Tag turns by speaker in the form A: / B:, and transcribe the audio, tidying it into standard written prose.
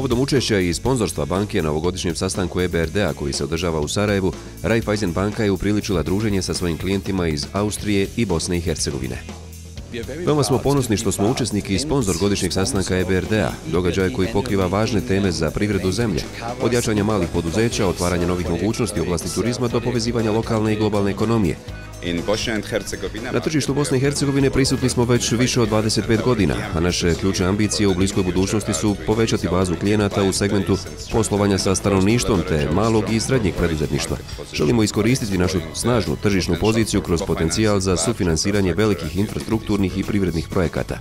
A: Povodom učešća i sponzorstva banke na ovogodišnjem sastanku EBRD-a koji se održava u Sarajevu, Raiffeisen banka je upriličila druženje sa svojim klijentima iz Austrije i Bosne i Hercegovine. Veoma smo ponosni što smo učesnik i sponzor godišnjeg sastanka EBRD-a, događaja koji pokriva važne teme za privredu zemlje, od jačanja malih poduzeća, otvaranja novih mogućnosti u oblasti turizma do povezivanja lokalne i globalne ekonomije. Na tržištu Bosne i Hercegovine prisutni smo već više od 25 godina, a naše ključne ambicije u bliskoj budućnosti su povećati bazu klijenata u segmentu poslovanja sa stanovništvom te malog i srednjeg preduzetništva. Želimo iskoristiti našu snažnu tržišnu poziciju kroz potencijal za sufinansiranje velikih infrastrukturnih i privrednih projekata.